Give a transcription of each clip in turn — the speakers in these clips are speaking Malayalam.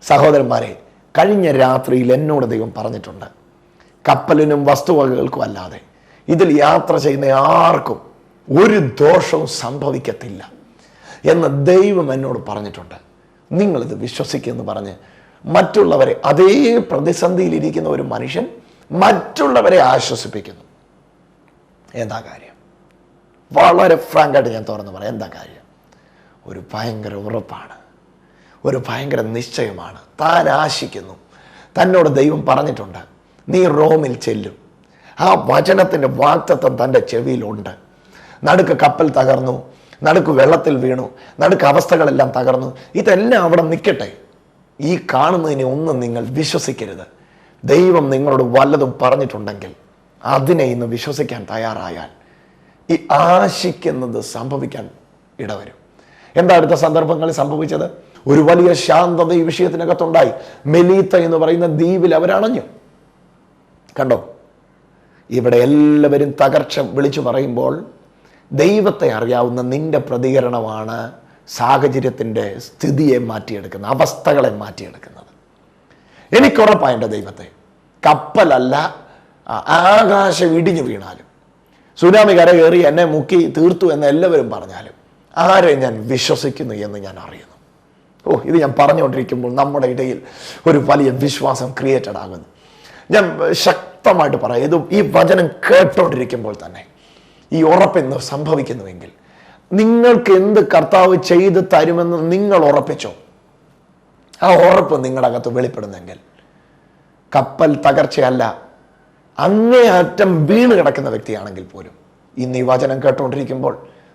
സഹോദരന്മാരെ, കഴിഞ്ഞ രാത്രിയിൽ എന്നോട് ദൈവം പറഞ്ഞിട്ടുണ്ട്, കപ്പലിനും വസ്തുവകകൾക്കും അല്ലാതെ ഇതിൽ യാത്ര ചെയ്യുന്ന ആർക്കും ഒരു ദോഷവും സംഭവിക്കത്തില്ല എന്ന് ദൈവം എന്നോട് പറഞ്ഞിട്ടുണ്ട്. നിങ്ങളിത് വിശ്വസിക്കുമെന്ന് പറഞ്ഞ് മറ്റുള്ളവരെ, അതേ പ്രതിസന്ധിയിലിരിക്കുന്ന ഒരു മനുഷ്യൻ മറ്റുള്ളവരെ ആശ്വസിപ്പിക്കുന്നു. എന്താ കാര്യം? വളരെ ഫ്രാങ്കായിട്ട് ഞാൻ തുറന്ന് പറയാം. എന്താ കാര്യം? ഒരു ഭയങ്കര ഉറപ്പാണ്, ഒരു ഭയങ്കര നിശ്ചയമാണ്. താൻ ആശിക്കുന്നു, തന്നോട് ദൈവം പറഞ്ഞിട്ടുണ്ട്, നീ റോമിൽ ചെല്ലും. ആ വചനത്തിൻ്റെ വാഗ്ദത്തം തൻ്റെ ചെവിയിലുണ്ട്. നടുക്ക് കപ്പൽ തകർന്നു, നടുക്ക് വെള്ളത്തിൽ വീണു, നടുക്ക് അവസ്ഥകളെല്ലാം തകർന്നു, ഇതെല്ലാം അവിടെ നിൽക്കട്ടെ. ഈ കാണുന്നതിനെ ഒന്നും നിങ്ങൾ വിശ്വസിക്കരുത്. ദൈവം നിങ്ങളോട് വല്ലതും പറഞ്ഞിട്ടുണ്ടെങ്കിൽ അതിനെ ഇന്ന് വിശ്വസിക്കാൻ തയ്യാറായാൽ ഈ ആശിക്കുന്നത് സംഭവിക്കാൻ ഇടവരും. എന്താ അടുത്ത സന്ദർഭങ്ങളിൽ സംഭവിച്ചത്? ഒരു വലിയ ശാന്തത ഈ വിഷയത്തിനകത്തുണ്ടായി. മെലീത്ത എന്ന് പറയുന്ന ദ്വീപിൽ അവരണഞ്ഞു. കണ്ടോ? ഇവിടെ എല്ലാവരും തകർച്ച വിളിച്ചു പറയുമ്പോൾ ദൈവത്തെ അറിയാവുന്ന നിന്റെ പ്രതികരണമാണ് സാഹചര്യത്തിൻ്റെ സ്ഥിതിയെ മാറ്റിയെടുക്കുന്നത്, അവസ്ഥകളെ മാറ്റിയെടുക്കുന്നത്. എനിക്കുറപ്പായ എൻ്റെ ദൈവത്തെ, കപ്പലല്ല ആകാശം ഇടിഞ്ഞു വീണാലും, സുനാമി കരകയറി എന്നെ മുക്കി തീർത്തു എന്ന് എല്ലാവരും പറഞ്ഞാലും ആരെ ഞാൻ വിശ്വസിക്കുന്നു എന്ന് ഞാൻ അറിയുന്നു. ഇത് ഞാൻ പറഞ്ഞുകൊണ്ടിരിക്കുമ്പോൾ നമ്മുടെ ഇടയിൽ ഒരു വലിയ വിശ്വാസം ക്രിയേറ്റഡ് ആകുന്നു. ഞാൻ ശക്തമായിട്ട് പറയാം, ഇത് ഈ വചനം കേട്ടോണ്ടിരിക്കുമ്പോൾ തന്നെ ഈ ഉറപ്പെന്ന് സംഭവിക്കുന്നുവെങ്കിൽ, നിങ്ങൾക്ക് എന്ത് കർത്താവ് ചെയ്ത് തരുമെന്ന് നിങ്ങൾ ഉറപ്പിച്ചോ, ആ ഉറപ്പ് നിങ്ങളുടെ അകത്ത് വെളിപ്പെടുന്നെങ്കിൽ കപ്പൽ തകർച്ചയല്ല, അങ്ങേയറ്റം വീണ് കിടക്കുന്ന വ്യക്തിയാണെങ്കിൽ പോലും ഇന്ന് ഈ വചനം കേട്ടുകൊണ്ടിരിക്കുമ്പോൾ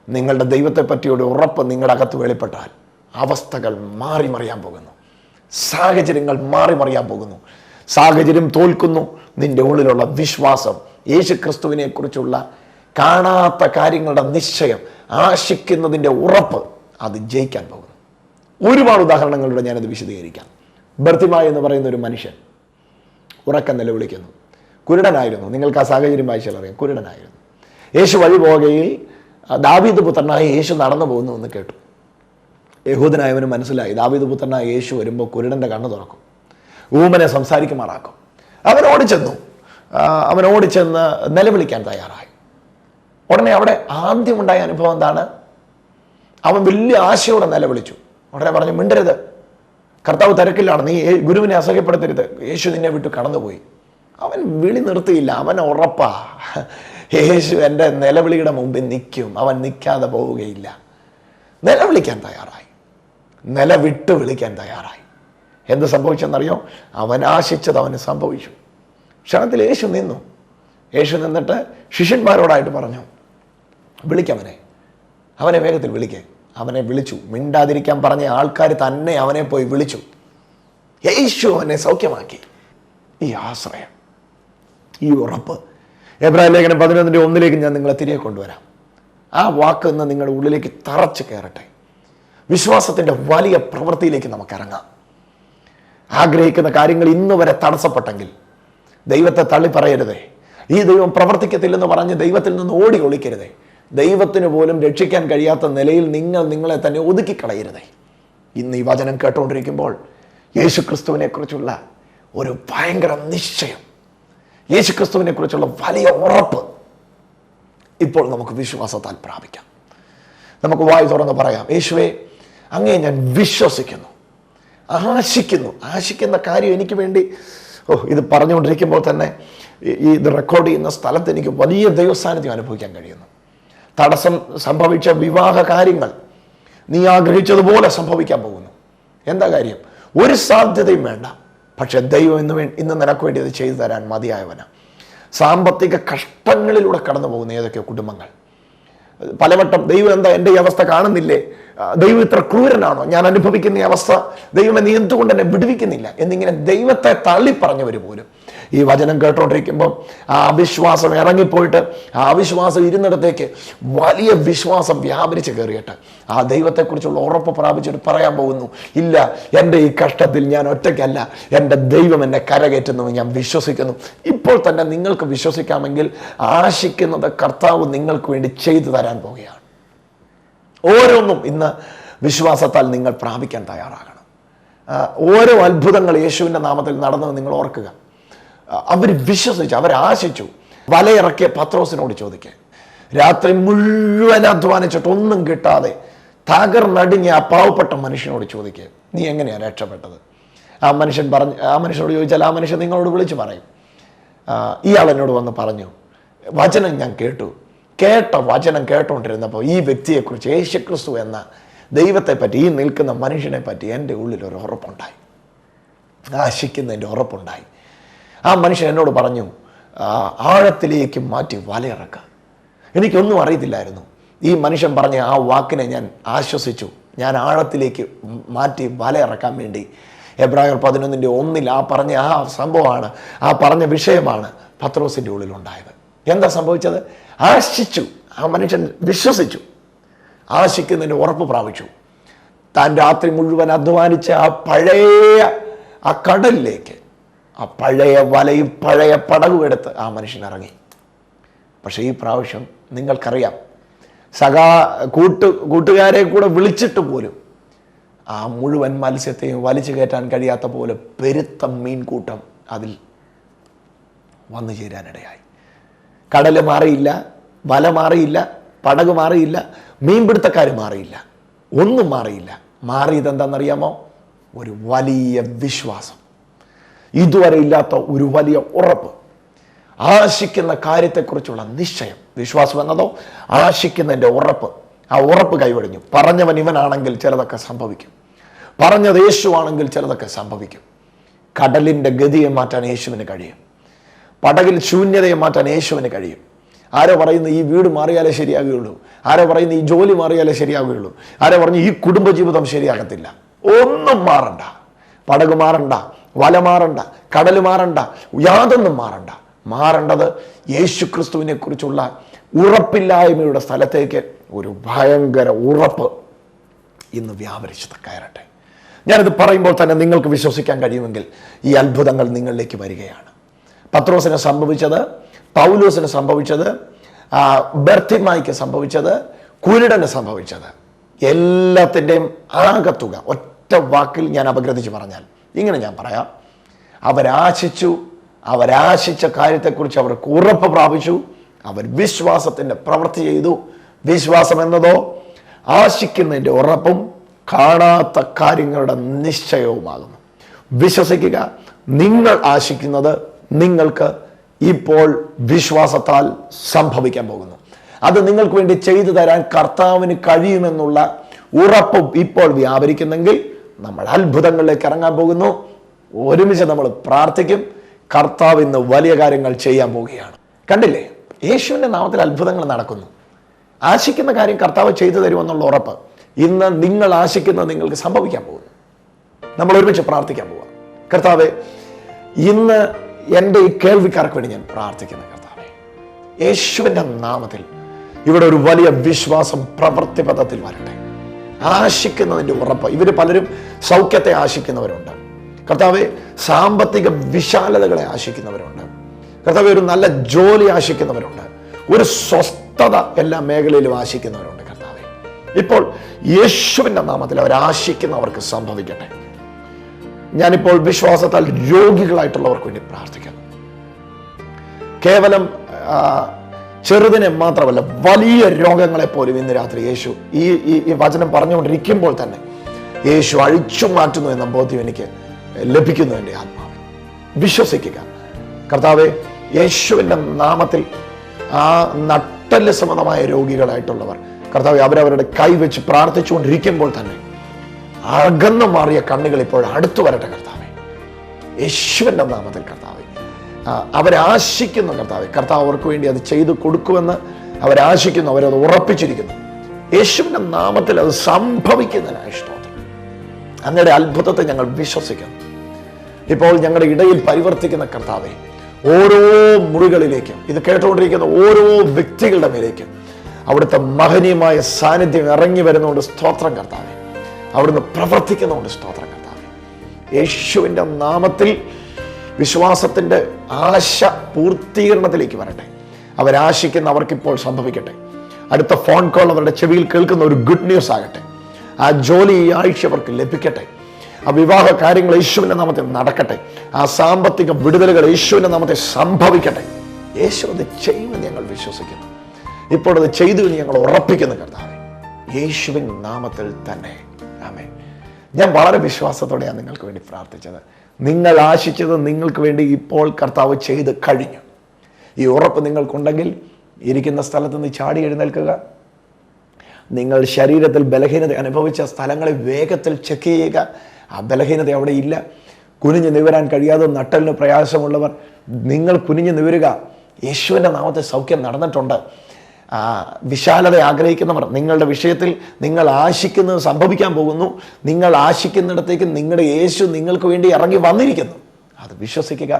നിങ്ങളുടെ ദൈവത്തെ പറ്റിയൊരു ഉറപ്പ് നിങ്ങളുടെ അകത്ത് വെളിപ്പെട്ടാൽ അവസ്ഥകൾ മാറി മറിയാൻ പോകുന്നു, സാഹചര്യങ്ങൾ മാറി മറിയാൻ പോകുന്നു. സാഹചര്യം തോൽക്കുന്നു, നിന്റെ ഉള്ളിലുള്ള വിശ്വാസം, യേശു ക്രിസ്തുവിനെ കുറിച്ചുള്ള കാണാത്ത കാര്യങ്ങളുടെ നിശ്ചയം, ആശിക്കുന്നതിൻ്റെ ഉറപ്പ്, അത് ജയിക്കാൻ പോകുന്നു. ഒരുപാട് ഉദാഹരണങ്ങളിലൂടെ ഞാനത് വിശദീകരിക്കാം. ബർത്തിമായി എന്ന് പറയുന്ന ഒരു മനുഷ്യൻ ഉറക്കം നിലവിളിക്കുന്നു. കുരുടനായിരുന്നു. നിങ്ങൾക്ക് ആ സാഹചര്യം വായിച്ചാൽ അറിയാം. കുരുടനായിരുന്നു. യേശു വഴി പോകുകയിൽ ദാവീദ് പുത്രനായി യേശു നടന്നു പോകുന്നു എന്ന് കേട്ടു. യഹൂദനായവന് മനസ്സിലായി, ദാവീദ് പുത്രനായ യേശു വരുമ്പോൾ കുരുടൻ്റെ കണ്ണ് തുറക്കും, ഊമനെ സംസാരിക്കുമാറാക്കും. അവൻ ഓടിച്ചെന്ന് നിലവിളിക്കാൻ തയ്യാറായി. ഉടനെ അവിടെ ആദ്യമുണ്ടായ അനുഭവം എന്താണ്? അവൻ വലിയ ആശയോടെ നിലവിളിച്ചു. ഉടനെ പറഞ്ഞു, മിണ്ടരുത്, കർത്താവ് തിരക്കിലാണ്, നീ ഗുരുവിനെ അസഹ്യപ്പെടുത്തരുത്, യേശു നിന്നെ വിട്ടു കടന്നുപോയി. അവൻ വിളി നിർത്തിയില്ല. അവൻ ഉറപ്പാ, യേശു എൻ്റെ നിലവിളിയുടെ മുമ്പിൽ നിൽക്കും, അവൻ നിൽക്കാതെ പോവുകയില്ല. നിലവിളിക്കാൻ തയ്യാറായി, നിലവിട്ട് വിളിക്കാൻ തയ്യാറായി. എന്ത് സംഭവിച്ചെന്നറിയോ? അവൻ ആശിച്ചത് അവന് സംഭവിച്ചു. ക്ഷണത്തിൽ യേശു നിന്നു. യേശു നിന്നിട്ട് ശിഷ്യന്മാരോടായിട്ട് പറഞ്ഞു, വിളിക്കവനെ, അവനെ വേഗത്തിൽ വിളിക്കേ. അവനെ വിളിച്ചു. മിണ്ടാതിരിക്കാൻ പറഞ്ഞ ആൾക്കാർ തന്നെ അവനെ പോയി വിളിച്ചു. യേശു അവനെ സൗഖ്യമാക്കി. ഈ ആശ്രയം, ഈ ഉറപ്പ്, എബ്രായർ ലേഖനം 11:1 ഞാൻ നിങ്ങളെ തിരികെ കൊണ്ടുവരാം. ആ വാക്ക് ഇന്ന് നിങ്ങളുടെ ഉള്ളിലേക്ക് തറച്ച് കയറട്ടെ. വിശ്വാസത്തിൻ്റെ വലിയ പ്രവൃത്തിയിലേക്ക് നമുക്ക് ഇറങ്ങാം. ആഗ്രഹിക്കുന്ന കാര്യങ്ങൾ ഇന്ന് വരെ തടസ്സപ്പെട്ടെങ്കിൽ ദൈവത്തെ തള്ളി പറയരുതേ. ഈ ദൈവം പ്രവർത്തിക്കത്തില്ലെന്ന് പറഞ്ഞ് ദൈവത്തിൽ നിന്ന് ഓടി ഒളിക്കരുതേ. ദൈവത്തിന് പോലും രക്ഷിക്കാൻ കഴിയാത്ത നിലയിൽ നിങ്ങളെ തന്നെ ഒതുക്കിക്കളയരുതേ. ഇന്ന് ഈ വചനം കേട്ടുകൊണ്ടിരിക്കുമ്പോൾ യേശു ക്രിസ്തുവിനെ കുറിച്ചുള്ള ഒരു ഭയങ്കര നിശ്ചയം, യേശു ക്രിസ്തുവിനെ കുറിച്ചുള്ള വലിയ ഉറപ്പ് ഇപ്പോൾ നമുക്ക് വിശ്വാസത്താൽ പ്രാപിക്കാം. നമുക്ക് വായു തുറന്ന് പറയാം, യേശുവേ, അങ്ങേ ഞാൻ വിശ്വസിക്കുന്നു, ആശിക്കുന്ന കാര്യം എനിക്ക് വേണ്ടി. ഇത് പറഞ്ഞുകൊണ്ടിരിക്കുമ്പോൾ തന്നെ ഇത് റെക്കോർഡ് ചെയ്യുന്ന സ്ഥലത്ത് എനിക്ക് വലിയ ദൈവസാന്നിധ്യം അനുഭവിക്കാൻ കഴിയുന്നു. തടസ്സം സംഭവിച്ച വിവാഹ കാര്യങ്ങൾ നീ ആഗ്രഹിച്ചതുപോലെ സംഭവിക്കാൻ പോകുന്നു. എന്താ കാര്യം? ഒരു സാധ്യതയും വേണ്ട, പക്ഷെ ദൈവം ഇന്ന് നിനക്ക് വേണ്ടി അത് ചെയ്തു തരാൻ മതിയായവനാ. സാമ്പത്തിക കഷ്ടങ്ങളിലൂടെ കടന്നു പോകുന്ന ഏതൊക്കെയോ കുടുംബങ്ങൾ പലവട്ടം, ദൈവം എന്താ എൻ്റെ ഈ അവസ്ഥ കാണുന്നില്ലേ, ദൈവം ഇത്ര ക്രൂരനാണോ, ഞാൻ അനുഭവിക്കുന്ന ഈ അവസ്ഥ, ദൈവം നീ എന്തുകൊണ്ട് എന്നെ വിടുവിക്കുന്നില്ല എന്നിങ്ങനെ ദൈവത്തെ തള്ളിപ്പറഞ്ഞവർ പോലും ഈ വചനം കേട്ടോണ്ടിരിക്കുമ്പോൾ ആ അവിശ്വാസം ഇറങ്ങിപ്പോയിട്ട് ആ അവിശ്വാസം ഇരുന്നിടത്തേക്ക് വലിയ വിശ്വാസം വ്യാപരിച്ച് കയറിയിട്ട് ആ ദൈവത്തെക്കുറിച്ചുള്ള ഉറപ്പ് പ്രാപിച്ചിട്ട് പറയാൻ പോകുന്നു, ഇല്ല, എൻ്റെ ഈ കഷ്ടത്തിൽ ഞാൻ ഒറ്റയ്ക്കല്ല, എൻ്റെ ദൈവം എന്നെ കരകയറ്റുന്നു, ഞാൻ വിശ്വസിക്കുന്നു. ഇപ്പോൾ തന്നെ നിങ്ങൾക്ക് വിശ്വസിക്കാമെങ്കിൽ ആശിക്കുന്നത് കർത്താവ് നിങ്ങൾക്ക് വേണ്ടി ചെയ്തു തരാൻ പോകുകയാണ്. ഓരോന്നും ഇന്ന് വിശ്വാസത്താൽ നിങ്ങൾ പ്രാപിക്കാൻ തയ്യാറാകണം. ഓരോ അത്ഭുതങ്ങൾ യേശുവിൻ്റെ നാമത്തിൽ നടന്നത് നിങ്ങൾ ഓർക്കുക. അവർ വിശ്വസിച്ചു, അവരാശിച്ചു. വലയിറക്കിയ പത്രോസിനോട് ചോദിക്കുക, രാത്രി മുഴുവൻ അധ്വാനിച്ചിട്ട് ഒന്നും കിട്ടാതെ തകർന്നടിഞ്ഞ ആ പാവപ്പെട്ട മനുഷ്യനോട് ചോദിക്കുക, നീ എങ്ങനെയാണ് രക്ഷപ്പെട്ടത്? ആ മനുഷ്യനോട് ചോദിച്ചാൽ ആ മനുഷ്യൻ നിങ്ങളോട് വിളിച്ചു പറയും, ഇയാൾ എന്നോട് വന്ന് പറഞ്ഞു, വചനം ഞാൻ കേട്ട വചനം കേട്ടുകൊണ്ടിരുന്നപ്പോൾ ഈ വ്യക്തിയെക്കുറിച്ച്, യേശുക്രിസ്തു എന്ന ദൈവത്തെപ്പറ്റി, ഈ നിൽക്കുന്ന മനുഷ്യനെ പറ്റി എൻ്റെ ഉള്ളിൽ ഒരു ഉറപ്പുണ്ടായി, ആശിക്കുന്നതിൻ്റെ ഉറപ്പുണ്ടായി. ആ മനുഷ്യൻ എന്നോട് പറഞ്ഞു, ആഴത്തിലേക്ക് മാറ്റി വലയിറക്കുക. എനിക്കൊന്നും അറിയത്തില്ലായിരുന്നു. ഈ മനുഷ്യൻ പറഞ്ഞ ആ വാക്കിനെ ഞാൻ ആശ്വസിച്ചു. ഞാൻ ആഴത്തിലേക്ക് മാറ്റി വലയിറക്കാൻ വേണ്ടി എബ്രായർ 11:1 ആ പറഞ്ഞ ആ സംഭവമാണ്, ആ പറഞ്ഞ വിഷയമാണ് പത്രോസിൻ്റെ ഉള്ളിലുണ്ടായത്. എന്താ സംഭവിച്ചത്? ആശിച്ചു. ആ മനുഷ്യൻ വിശ്വസിച്ചു, ആശിക്കുന്നതിന് ഉറപ്പ് പ്രാപിച്ചു. താൻ രാത്രി മുഴുവൻ അധ്വാനിച്ച ആ പഴയ ആ കടലിലേക്ക്, ആ പഴയ വലയും പഴയ പടകും എടുത്ത് ആ മനുഷ്യൻ ഇറങ്ങി. പക്ഷേ ഈ പ്രാവശ്യം നിങ്ങൾക്കറിയാം, കൂട്ടുകാരെ കൂടെ വിളിച്ചിട്ട് പോലും ആ മുഴുവൻ മത്സ്യത്തെയും വലിച്ചു കയറ്റാൻ കഴിയാത്ത പോലെ പെരുത്ത മീൻകൂട്ടം അതിൽ വന്നു ചേരാനിടയായി. കടൽ മാറിയില്ല, വല മാറിയില്ല, പടക് മാറിയില്ല, മീൻപിടുത്തക്കാർ മാറിയില്ല, ഒന്നും മാറിയില്ല. മാറിയത് എന്താണെന്നറിയാമോ? ഒരു വലിയ വിശ്വാസം, ഇതുവരെ ഇല്ലാത്ത ഒരു വലിയ ഉറപ്പ്, ആശിക്കുന്ന കാര്യത്തെക്കുറിച്ചുള്ള നിശ്ചയം. വിശ്വാസം എന്നതോ ആശിക്കുന്നതിൻ്റെ ഉറപ്പ്. ആ ഉറപ്പ് കൈവടിഞ്ഞു. പറഞ്ഞവൻ ഇവനാണെങ്കിൽ ചിലതൊക്കെ സംഭവിക്കും, പറഞ്ഞത് യേശുവാണെങ്കിൽ ചിലതൊക്കെ സംഭവിക്കും. കടലിൻ്റെ ഗതിയെ മാറ്റാൻ യേശുവിന് കഴിയും, പടകിൽ ശൂന്യതയെ മാറ്റാൻ യേശുവിന് കഴിയും. ആരോ പറയുന്നു ഈ വീട് മാറിയാലേ ശരിയാകുകയുള്ളൂ, ആരോ പറയുന്നു ഈ ജോലി മാറിയാലേ ശരിയാകുകയുള്ളൂ, ആരോ പറഞ്ഞു ഈ കുടുംബജീവിതം ശരിയാകത്തില്ല. ഒന്നും മാറണ്ട, പടക് മാറണ്ട, വല മാറണ്ട, കടൽ മാറണ്ട, യാതൊന്നും മാറണ്ട. മാറേണ്ടത് യേശുക്രിസ്തുവിനെ കുറിച്ചുള്ള ഉറപ്പില്ലായ്മയുടെ സ്ഥലത്തേക്ക് ഒരു ഭയങ്കര ഉറപ്പ് ഇന്ന് വ്യാപരിച്ച് കയറട്ടെ. ഞാനിത് പറയുമ്പോൾ തന്നെ നിങ്ങൾക്ക് വിശ്വസിക്കാൻ കഴിയുമെങ്കിൽ ഈ അത്ഭുതങ്ങൾ നിങ്ങളിലേക്ക് വരികയാണ്. പത്രോസിന് സംഭവിച്ചത്, പൗലോസിന് സംഭവിച്ചത്, ബർത്തിമായിക്ക് സംഭവിച്ചത്, കുരുടന് സംഭവിച്ചത്, എല്ലാത്തിൻ്റെയും ആകത്തുക ഒറ്റ വാക്കിൽ ഞാൻ അപഗ്രഥിച്ച് പറഞ്ഞാൽ ഇങ്ങനെ ഞാൻ പറയാം: അവരാശിച്ച കാര്യത്തെക്കുറിച്ച് അവർക്ക് ഉറപ്പ് പ്രാപിച്ചു, അവർ വിശ്വാസത്തിൻ്റെ പ്രവൃത്തി ചെയ്തു. വിശ്വാസം എന്നതോ ആശിക്കുന്നതിൻ്റെ ഉറപ്പും കാണാത്ത കാര്യങ്ങളുടെ നിശ്ചയവുമാകുന്നു. വിശ്വസിക്കുക, നിങ്ങൾ ആശിക്കുന്നത് നിങ്ങൾക്ക് ഇപ്പോൾ വിശ്വാസത്താൽ സംഭവിക്കാൻ പോകുന്നു. അത് നിങ്ങൾക്ക് വേണ്ടി ചെയ്തു തരാൻ കർത്താവിന് കഴിയുമെന്നുള്ള ഉറപ്പും ഇപ്പോൾ വ്യാപരിക്കുന്നെങ്കിൽ നമ്മൾ അത്ഭുതങ്ങളിലേക്ക് ഇറങ്ങാൻ പോകുന്നു. ഒരുമിച്ച് നമ്മൾ പ്രാർത്ഥിക്കും. കർത്താവ് ഇന്ന് വലിയ കാര്യങ്ങൾ ചെയ്യാൻ പോവുകയാണ്. കണ്ടില്ലേ, യേശുവിൻ്റെ നാമത്തിൽ അത്ഭുതങ്ങൾ നടക്കുന്നു. ആശിക്കുന്ന കാര്യം കർത്താവ് ചെയ്തു തരുമെന്നുള്ള ഉറപ്പ് ഇന്ന് നിങ്ങൾ ആശിക്കുന്നത് നിങ്ങൾക്ക് സംഭവിക്കാൻ പോകുന്നു. നമ്മൾ ഒരുമിച്ച് പ്രാർത്ഥിക്കാൻ പോവാം. കർത്താവേ, ഇന്ന് എൻ്റെ ഈ കേൾവിക്കാർക്ക് വേണ്ടി ഞാൻ പ്രാർത്ഥിക്കുന്നു. കർത്താവേ, യേശുവിൻ്റെ നാമത്തിൽ ഇവിടെ ഒരു വലിയ വിശ്വാസം പ്രവൃത്തി പദത്തിൽ വരട്ടെ. ആശിക്കുന്നതിൻ്റെ ഉറപ്പ്. ഇവർ പലരും സൗഖ്യത്തെ ആശിക്കുന്നവരുണ്ട്. കർത്താവെ, സാമ്പത്തിക വിശാലതകളെ ആശിക്കുന്നവരുണ്ട്. കർത്താവെ, ഒരു നല്ല ജോലി ആശിക്കുന്നവരുണ്ട്. ഒരു സ്വസ്ഥത എല്ലാ മേഖലയിലും ആശിക്കുന്നവരുണ്ട്. കർത്താവെ, ഇപ്പോൾ യേശുവിൻ്റെ നാമത്തിൽ അവരാശിക്കുന്നവർക്ക് സംഭവിക്കട്ടെ. ഞാനിപ്പോൾ വിശ്വാസത്താൽ രോഗികളായിട്ടുള്ളവർക്ക് വേണ്ടി പ്രാർത്ഥിക്കുന്നു. കേവലം ചെറുതിനെ മാത്രമല്ല, വലിയ രോഗങ്ങളെ പോലും ഇന്ന് രാത്രി യേശു ഈ വചനം പറഞ്ഞുകൊണ്ടിരിക്കുമ്പോൾ തന്നെ യേശു അഴിച്ചു മാറ്റുന്നു എന്ന ബോധ്യം എനിക്ക് ലഭിക്കുന്നു. എൻ്റെ ആത്മാവിൽ വിശ്വസിക്കുക. കർത്താവെ, യേശുവിൻ്റെ നാമത്തിൽ ആ നട്ടെല്ല് സംബന്ധമായ രോഗികളായിട്ടുള്ളവർ, കർത്താവെ, അവരവരുടെ കൈവച്ച് പ്രാർത്ഥിച്ചുകൊണ്ടിരിക്കുമ്പോൾ തന്നെ അകന്നു മാറിയ കണ്ണുകൾ ഇപ്പോൾ അടുത്തു വരട്ടെ. കർത്താവെ, യേശുവിൻ്റെ നാമത്തിൽ കർത്താവെ, അവരാശിക്കുന്നു. കർത്താവെ, കർത്താവ് അവർക്ക് വേണ്ടി അത് ചെയ്തു കൊടുക്കുമെന്ന് അവരാശിക്കുന്നു. അവരത് ഉറപ്പിച്ചിരിക്കുന്നു. യേശുവിൻ്റെ നാമത്തിൽ അത് സംഭവിക്കുന്നതിനായി സ്തോത്രം. അങ്ങയുടെ അത്ഭുതത്തെ ഞങ്ങൾ വിശ്വസിക്കുന്നു. ഇപ്പോൾ ഞങ്ങളുടെ ഇടയിൽ പരിവർത്തിക്കുന്ന കർത്താവെ, ഓരോ മുറികളിലേക്കും, ഇത് കേട്ടുകൊണ്ടിരിക്കുന്ന ഓരോ വ്യക്തികളുടെ മേലേക്കും അവിടുത്തെ മഹനീയമായ സാന്നിധ്യം ഇറങ്ങി വരുന്നതുകൊണ്ട് സ്തോത്രം. കർത്താവെ, അവിടുന്ന് പ്രവർത്തിക്കുന്നതുകൊണ്ട് സ്തോത്രം. കർത്താവെ, യേശുവിൻ്റെ നാമത്തിൽ വിശ്വാസത്തിൻ്റെ ആശ പൂർത്തീകരണത്തിലേക്ക് വരട്ടെ. അവരാശിക്കുന്ന അവർക്കിപ്പോൾ സംഭവിക്കട്ടെ. അടുത്ത ഫോൺ കോൾ അവരുടെ ചെവിയിൽ കേൾക്കുന്ന ഒരു ഗുഡ് ന്യൂസ് ആകട്ടെ. ആ ജോലി ഈ ആഴ്ച അവർക്ക് ലഭിക്കട്ടെ. ആ വിവാഹ കാര്യങ്ങൾ യേശുവിൻ്റെ നാമത്തിൽ നടക്കട്ടെ. ആ സാമ്പത്തിക വിടുതലുകൾ യേശുവിൻ്റെ നാമത്തിൽ സംഭവിക്കട്ടെ. യേശു അത് ചെയ്യുമെന്ന് ഞങ്ങൾ വിശ്വസിക്കുന്നു. ഇപ്പോൾ അത് ചെയ്തു എന്ന് ഞങ്ങൾ ഉറപ്പിക്കുന്നു കർത്താവേ, യേശുവിൻ നാമത്തിൽ തന്നെ. ആമേൻ. ഞാൻ വളരെ വിശ്വാസത്തോടെയാണ് നിങ്ങൾക്ക് വേണ്ടി പ്രാർത്ഥിച്ചത്. നിങ്ങൾ ആശിച്ചത് നിങ്ങൾക്ക് വേണ്ടി ഇപ്പോൾ കർത്താവ് ചെയ്ത് കഴിഞ്ഞു. ഈ ഉറപ്പ് നിങ്ങൾക്കുണ്ടെങ്കിൽ ഇരിക്കുന്ന സ്ഥലത്ത് നിന്ന് ചാടി എഴുന്നേൽക്കുക. നിങ്ങൾ ശരീരത്തിൽ ബലഹീനത അനുഭവിച്ച സ്ഥലങ്ങളെ വേഗത്തിൽ ചെക്ക് ചെയ്യുക. ആ ബലഹീനത അവിടെ ഇല്ല. കുനിഞ്ഞ് നിവരാൻ കഴിയാതെ നട്ടലിന് പ്രയാസമുള്ളവർ, നിങ്ങൾ കുനിഞ്ഞ് നിവരുക. യേശുവിൻ്റെ നാമത്തിൽ സൗഖ്യം നടന്നിട്ടുണ്ട്. വിശാലത ആഗ്രഹിക്കുന്നവർ, നിങ്ങളുടെ വിഷയത്തിൽ നിങ്ങൾ ആശിക്കുന്നത് സംഭവിക്കാൻ പോകുന്നു. നിങ്ങൾ ആശിക്കുന്നിടത്തേക്ക് നിങ്ങളുടെ യേശു നിങ്ങൾക്ക് വേണ്ടി ഇറങ്ങി വന്നിരിക്കുന്നു. അത് വിശ്വസിക്കുക.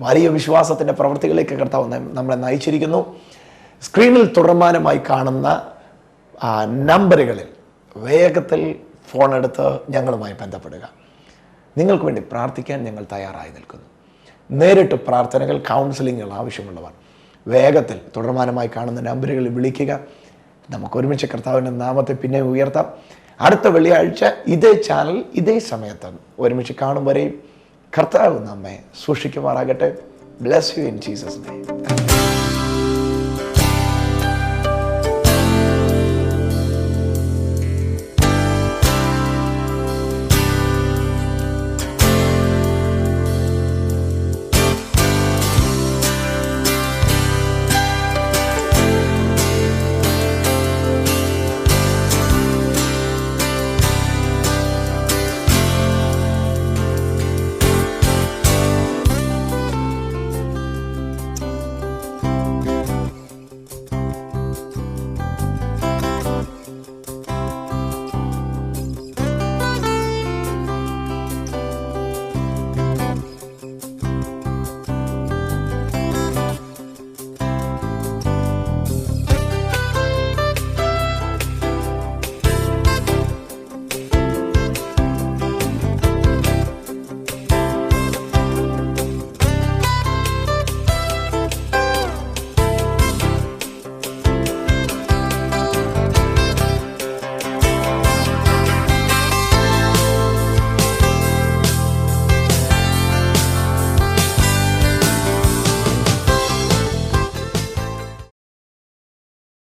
വലിയ വിശ്വാസത്തിൻ്റെ പ്രവൃത്തികളിലേക്ക് കർത്താവ് നമ്മളെ നയിച്ചിരിക്കുന്നു. സ്ക്രീനിൽ തുടർമാനമായി കാണുന്ന നമ്പറുകളിൽ വേഗത്തിൽ ഫോണെടുത്ത് ഞങ്ങളുമായി ബന്ധപ്പെടുക. നിങ്ങൾക്ക് വേണ്ടി പ്രാർത്ഥിക്കാൻ ഞങ്ങൾ തയ്യാറായി നിൽക്കുന്നു. നേരിട്ട് പ്രാർത്ഥനകൾ, കൗൺസിലിങ്ങുകൾ ആവശ്യമുള്ളവർ വേഗത്തിൽ തുടർമാനമായി കാണുന്ന നമ്പറുകളിൽ വിളിക്കുക. നമുക്ക് ഒരുമിച്ച് കർത്താവിൻ്റെ നാമത്തെ പിന്നെ ഉയർത്താം. അടുത്ത വെള്ളിയാഴ്ച ഇതേ ചാനൽ ഇതേ സമയത്ത് ഒരുമിച്ച് കാണും വരെയും കർത്താവ് നമ്മെ സൂക്ഷിക്കുമാറാകട്ടെ. Bless you in Jesus name.